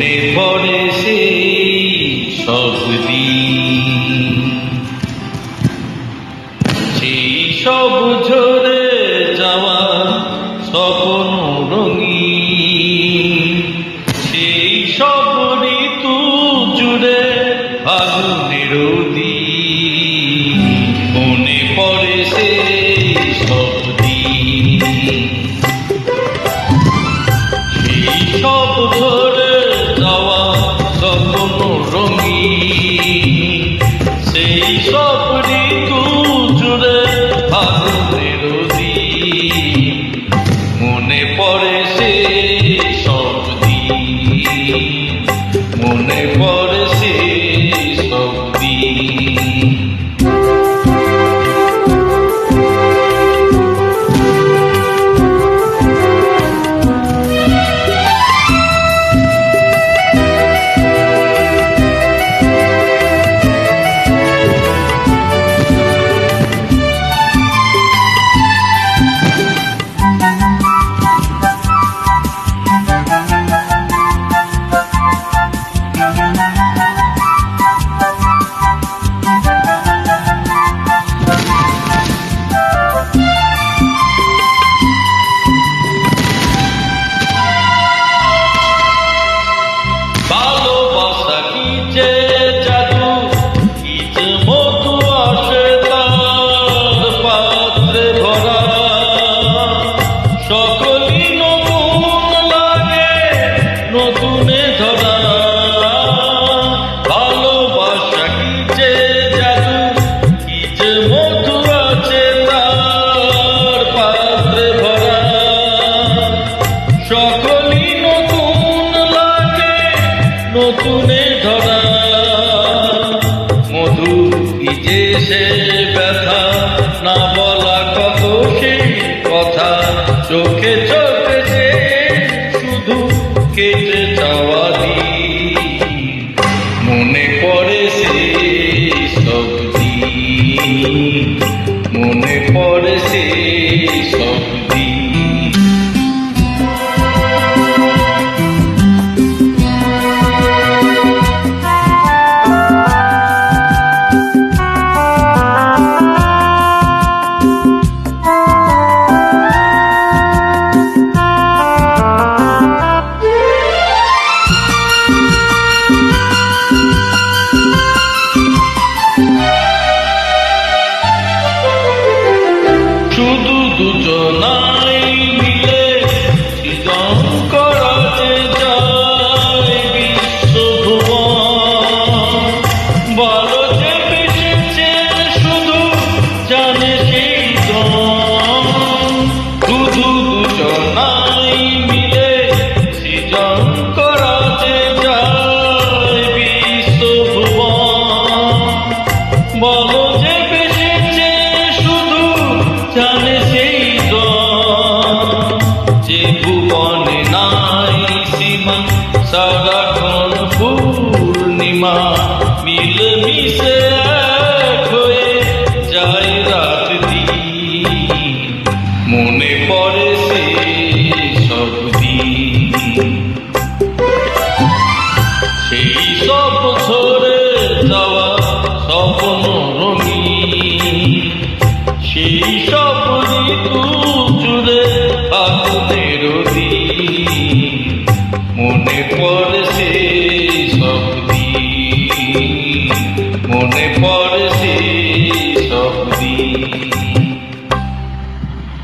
মনে পড়ে সেই সব দিন, সেই সব ঝরে যাওয়া স্বপ্ন রঙিন, সেই সব ঋতু জুড়ে আগুনের দিন। মনে পড়ে সেই সব দিন, সেই সব ঝরে যাওয়া স্বপ্ন রঙিন, সেই সব ঋতু জুড়ে আগুনের দিন। মনে পড়ে সেই সব দিন, মনে পড়ে সেই সব দিন। নতুনে ধরা মধু ভিজে সে ব্যথা, না বলা কত সেই কথা, চোখে চোখে যে শুধু কেটে যাওয়া দিন। মনে পড়ে সেই সব দিন, মনে পড়ে সেই সব দিন। শুধু দুজনাই মিলে সৃজন করাতে যায় বিশ্বভুবন। বলো যে বেসেছে শুধু জানে সেই জন। শুধু দুজনাই মিলে সৃজন করাতে যায় বিশ্বভুবন। বলো যে বেসেছে শুধু জানে সেই যে ভুবনে নাই সীমা, সারাক্ষণ পূর্ণিমা, মিল মিশে এক হয়ে যায় রাত দিন। মনে পড়ে সেই সব দিন, সেই সব ঝরে যাওয়া স্বপ্ন রঙিন, সেই সব ঋতু জুড়ে আগুনের দিন। মনে পড়ে সেই সব দিন, মনে পড়ে সেই সব দিন।